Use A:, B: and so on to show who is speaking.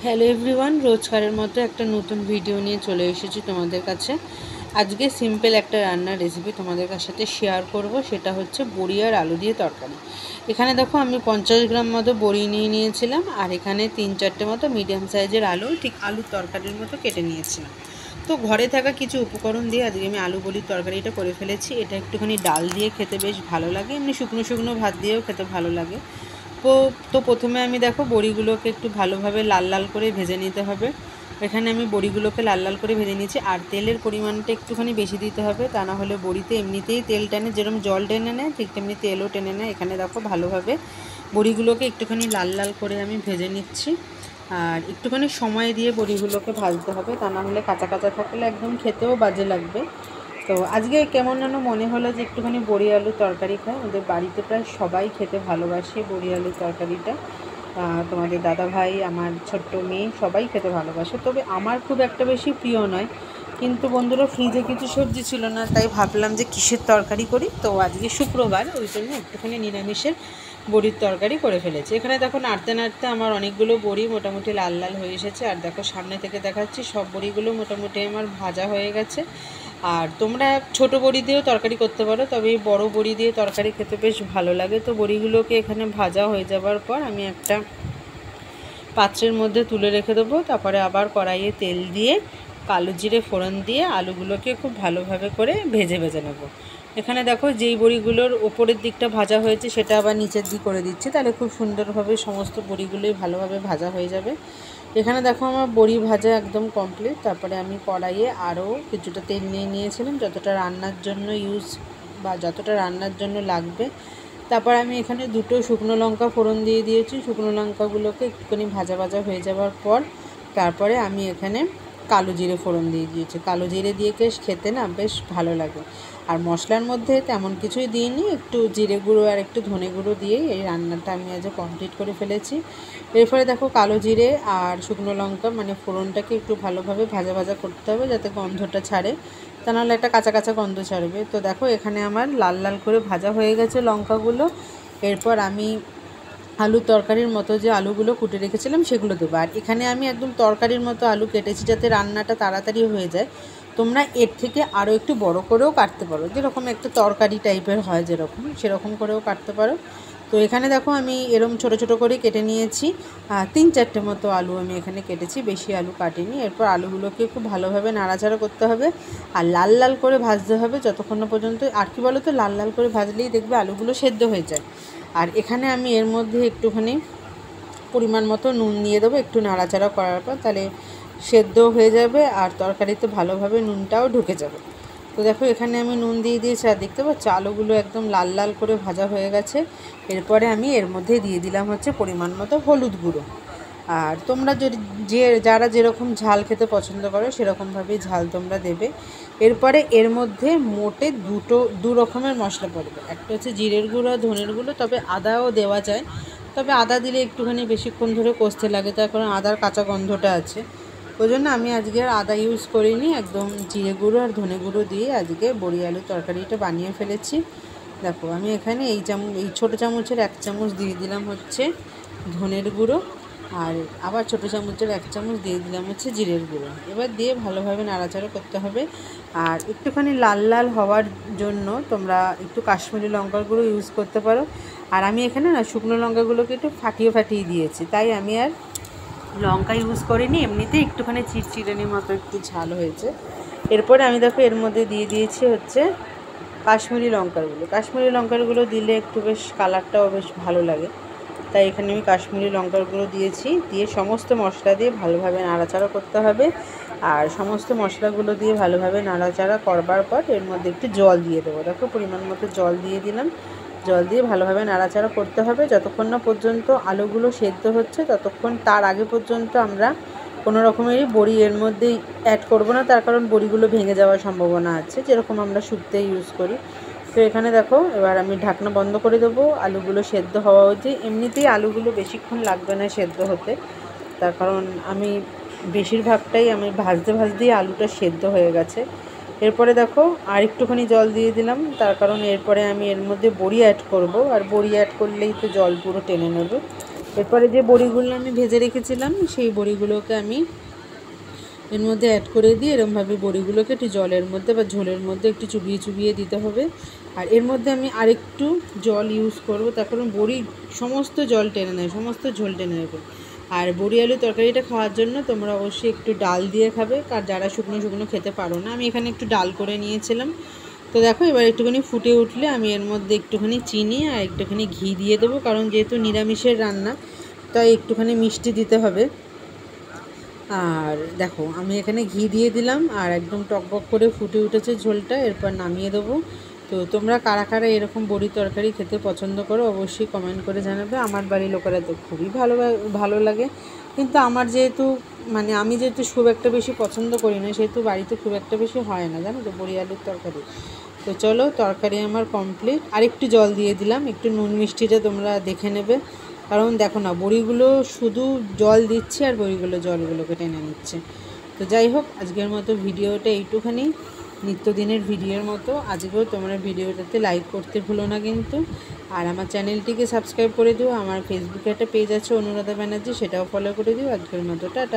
A: Hello everyone, রোজকারের মতো একটা নতুন ভিডিও নিয়ে চলে এসেছি তোমাদের কাছে। আজকে সিম্পল একটা রান্নার রেসিপি তোমাদের সাথে শেয়ার করব, সেটা হচ্ছে বড়ি আর আলু দিয়ে তরকারি। এখানে দেখো আমি 50 গ্রাম মতো বড়ি নিয়ে নিয়েছিলাম, আর এখানে 3-4টে মতো মিডিয়াম সাইজের আলু, ঠিক আলুর তরকারির মতো কেটে নিয়েছিলাম। তো ঘরে থাকা কিছু উপকরণ দিয়ে আজকে আমি আলু বড়ির তরকারিটা করে ফেলেছি। এটা একটুখানি ডাল দিয়ে খেতে বেশ ভালো লাগে, এমনি শুকনো শুকনো ভাত দিয়েও খেতে ভালো লাগে। তো প্রথমে আমি দেখো বড়িগুলোকে একটু ভালোভাবে লাল লাল করে ভেজে নিতে হবে। এখানে আমি বড়িগুলোকে লাল লাল করে ভেজে নিয়েছি, আর তেলের পরিমাণটা একটুখানি বেশি দিতে হবে, তা না হলে বড়িতে এমনিতেই তেল টানে, যেরকম জল টেনে নেয় ঠিক তেমনি তেলও টেনে নেয়। এখানে দেখো ভালোভাবে বড়িগুলোকে একটুখানি লাল লাল করে আমি ভেজে নিচ্ছি, আর একটুখানি সময় দিয়ে বড়িগুলোকে ভাজতে হবে, তা না হলে কাঁচা কাঁচা থাকলে একদম খেতেও বাজে লাগবে। তো আজকে কেমন যেন মনে হলো যে একটুখানি বড়ি আলুর তরকারি খাই। ওদের বাড়িতে প্রায় সবাই খেতে ভালোবাসে বড়ি আলুর তরকারিটা। তোমাদের দাদা ভাই, আমার ছোট্ট মেয়ে সবাই খেতে ভালোবাসে, তবে আমার খুব একটা বেশি প্রিয় নয়। কিন্তু বন্ধুরা, ফ্রিজে কিছু সবজি ছিল না, তাই ভাবলাম যে কিসের তরকারি করি। তো আজকে শুক্রবার, ওই জন্য একটুখানি নিরামিষের বড়ির তরকারি করে ফেলেছি। এখানে দেখো নাড়তে নাড়তে আমার অনেকগুলো বড়ি মোটামুটি লাল লাল হয়ে এসেছে, আর দেখো সামনে থেকে দেখাচ্ছি সব বড়িগুলো মোটামুটি আমার ভাজা হয়ে গেছে। আর তোমরা ছোট বড়ি দিয়েও তরকারি করতে পারো, তবে এই বড় বড়ি দিয়ে তরকারি খেতে বেশ ভালো লাগে। তো বড়িগুলোকে এখানে ভাজা হয়ে যাবার পর আমি একটা পাত্রের মধ্যে তুলে রেখে দেবো। তারপরে আবার কড়াইয়ে তেল দিয়ে কালো জিরে ফোড়ন দিয়ে আলুগুলোকে খুব ভালোভাবে করে ভেজে ভেজে নেব। এখানে দেখো যেই বড়িগুলোর ওপরের দিকটা ভাজা হয়েছে সেটা আবার নিচের দিক করে দিচ্ছি, তাহলে খুব সুন্দরভাবে সমস্ত বড়িগুলোই ভালোভাবে ভাজা হয়ে যাবে। এখানে দেখো আমার বড়ি ভাজা একদম কমপ্লিট। তারপরে আমি কড়াইয়ে আরও কিছুটা তেল নিয়ে নিয়েছিলাম, যতটা রান্নার জন্য লাগবে। তারপর আমি এখানে 2টো শুকনো লঙ্কা ফোড়ন দিয়ে দিয়েছি। শুকনো লঙ্কাগুলোকে একটুখানি ভাজা ভাজা হয়ে যাওয়ার পর তারপরে আমি এখানে কালো জিরে ফোড়ন দিয়ে দিয়েছি। কালো জিরে দিয়ে খেতে না বেশ ভালো লাগে। আর মশলার মধ্যে তেমন কিছুই দিইনি, একটু জিরে গুঁড়ো আর একটু ধনে গুঁড়ো দিয়েই এই রান্নাটা আমি আজ কমপ্লিট করে ফেলেছি। এরপরে দেখো কালো জিরে আর শুকনো লঙ্কা মানে ফোড়নটাকে একটু ভালোভাবে ভাজা ভাজা করতে হবে, যাতে গন্ধটা ছাড়ে, তা নাহলে একটা কাঁচা কাঁচা গন্ধ ছাড়বে। তো দেখো এখানে আমার লাল লাল করে ভাজা হয়ে গেছে লঙ্কাগুলো। এরপর আমি আলুর তরকারির মতো যে আলুগুলো কুটে রেখেছিলাম সেগুলো দেবো। আর এখানে আমি একদম তরকারির মতো আলু কেটেছি, যাতে রান্নাটা তাড়াতাড়ি হয়ে যায়। তোমরা এর থেকে আরও একটু বড় করেও কাটতে পারো, যেরকম একটা তরকারি টাইপের হয় সেরকম করেও কাটতে পারো। তো এখানে দেখো আমি এরম ছোট ছোট করে কেটে নিয়েছি। 3-4টে মতো আলু আমি এখানে কেটেছি, বেশি আলু কাটিনি। এরপর আলুগুলোকে খুব ভালোভাবে নাড়াচাড়া করতে হবে, আর লাল লাল করে ভাজতে হবে যতক্ষণ না পর্যন্ত, আর কি বলো তো, লাল লাল করে ভাজলেই দেখবে আলুগুলো সেদ্ধ হয়ে যায়। আর এখানে আমি এর মধ্যে একটুখানি পরিমাণ মতো নুন দিয়ে দেবো, একটু নাড়াচাড়া করার পর, তাহলে সেদ্ধ হয়ে যাবে আর তরকারিতে ভালোভাবে নুনটাও ঢুকে যাবে। তো দেখো এখানে আমি নুন দিয়ে দিয়েছি, আর দেখতে পাচ্ছি আলুগুলো একদম লাল লাল করে ভাজা হয়ে গেছে। এরপরে আমি এর মধ্যে দিয়ে দিলাম হচ্ছে পরিমাণ মতো হলুদ গুঁড়ো। আর তোমরা যদি যারা যেরকম ঝাল খেতে পছন্দ করো সেরকমভাবেই ঝাল তোমরা দেবে। এরপরে এর মধ্যে মোটে দু রকমের মশলা পড়বে, একটা হচ্ছে জিরের গুঁড়ো, ধনের গুঁড়ো, তবে আদাও দেওয়া যায়, তবে আদা দিলে একটুখানি বেশিক্ষণ ধরে কষতে লাগে, তার কারণ আদার কাঁচা গন্ধটা আছে। ওই জন্য আমি আজকে আর আদা ইউজ করিনি, একদম জিরে গুঁড়ো আর ধনে গুঁড়ো দিয়ে আজকে বড়ি আলুর তরকারিটা বানিয়ে ফেলেছি। দেখো আমি এখানে এই ছোটো চামচের 1 চামচ দিয়ে দিলাম হচ্ছে ধনের গুঁড়ো, আর আবার ছোটো চামচের 1 চামচ দিয়ে দিলাম হচ্ছে জিরের গুঁড়ো। এবার দিয়ে ভালোভাবে নাড়াচাড়া করতে হবে। আর একটুখানি লাল লাল হওয়ার জন্য তোমরা একটু কাশ্মীরি লঙ্কার গুঁড়ো ইউজ করতে পারো। আর আমি এখানে না শুকনো লঙ্কাগুলোকে একটু ফাটিয়ে দিয়েছি, তাই আমি আর লঙ্কা ইউজ করিনি, এমনিতেই একটুখানি চিরচিরানির মতো একটু ঝাল হয়েছে। এরপরে আমি দেখো এর মধ্যে দিয়ে দিয়েছি হচ্ছে কাশ্মীরি লঙ্কারগুলো দিলে একটু বেশ কালারটাও বেশ ভালো লাগে, তাই এখানে আমি কাশ্মীরি লঙ্কার গুঁড়ো দিয়েছি। দিয়ে সমস্ত মশলা দিয়ে ভালোভাবে নাড়াচাড়া করতে হবে। আর সমস্ত মশলাগুলো দিয়ে ভালোভাবে নাড়াচাড়া করবার পর এর মধ্যে একটু জল দিয়ে দেবো। দেখো পরিমাণ মতো জল দিয়ে দিলাম। জল দিয়ে ভালোভাবে নাড়াচাড়া করতে হবে যতক্ষণ না পর্যন্ত আলুগুলো সেদ্ধ হচ্ছে, ততক্ষণ। তার আগে পর্যন্ত আমরা কোনো রকমেরই বড়ি এর মধ্যেই অ্যাড করব না, তার কারণ বড়িগুলো ভেঙে যাওয়ার সম্ভাবনা আছে, যেরকম আমরা শুক্তে ইউজ করি। তো এখানে দেখো এবার আমি ঢাকনা বন্ধ করে দেবো। আলুগুলো সেদ্ধ হওয়া উচিত, এমনিতেই আলুগুলো বেশিক্ষণ লাগবে না সেদ্ধ হতে, তার কারণ আমি বেশিরভাগটাই আমি ভাজতেই আলুটা সেদ্ধ হয়ে গেছে। এরপরে দেখো আর একটুখানি জল দিয়ে দিলাম, তার কারণ এরপরে আমি এর মধ্যে বড়ি অ্যাড করব, আর বড়ি অ্যাড করলেই তো জল পুরো টেনে নেবে। এরপরে যে বড়িগুলো আমি ভেজে রেখেছিলাম সেই বড়িগুলোকে আমি এর মধ্যে অ্যাড করে দিয়ে এরকমভাবে বড়িগুলোকে একটু জলের মধ্যে বা ঝোলের মধ্যে একটু চুবিয়ে চুবিয়ে দিতে হবে। আর এর মধ্যে আমি আরেকটু জল ইউজ করব, তার কারণ বড়ি সমস্ত জল টেনে নেয়, সমস্ত ঝোল টেনে নেবে। আর বড়ি আলু তরকারিটা খাওয়ার জন্য তোমরা অবশ্যই একটু ডাল দিয়ে খাবে, আর যারা শুকনো শুকনো খেতে পারো না, আমি এখানে একটু ডাল করে নিয়েছিলাম। তো দেখো এবার একটুখানি ফুটে উঠলে আমি এর মধ্যে একটুখানি চিনি আর একটুখানি ঘি দিয়ে দেবো, কারণ যেহেতু নিরামিষের রান্না তাই একটুখানি মিষ্টি দিতে হবে। আর দেখো আমি এখানে ঘি দিয়ে দিলাম আর একদম টকবক করে ফুটে উঠেছে ঝোলটা, এরপর নামিয়ে দেবো। তো তোমরা কারা কারা এরকম বড়ি তরকারি খেতে পছন্দ করো অবশ্যই কমেন্ট করে জানাবে। আমার বাড়ির লোকেরা তো খুবই ভালো লাগে, কিন্তু আমার যেহেতু আমি যেহেতু খুব একটা বেশি পছন্দ করি না, সেহেতু বাড়িতে খুব একটা বেশি হয় না, জানো তো, বড়ি আলুর তরকারি। তো চলো তরকারি আমার কমপ্লিট। আর একটু জল দিয়ে দিলাম, একটু নুন মিষ্টিটা তোমরা দেখে নেবে, কারণ দেখো না বড়িগুলো শুধু জল দিচ্ছে আর বড়িগুলো জলগুলোকে টেনে নিচ্ছে। তো যাই হোক, আজকের মতো ভিডিওটা এইটুখানি, নিত্যদিনের ভিডিওর মতো। আজকেও তোমরা ভিডিওটাতে লাইক করতে ভুলো না কিন্তু। আর আমার চ্যানেলটিকে সাবস্ক্রাইব করে দিও। আমার ফেসবুকে একটা পেজ আছে অনুরাধা ব্যানার্জি, সেটাও ফলো করে দিও। আজকের মতো টাটা।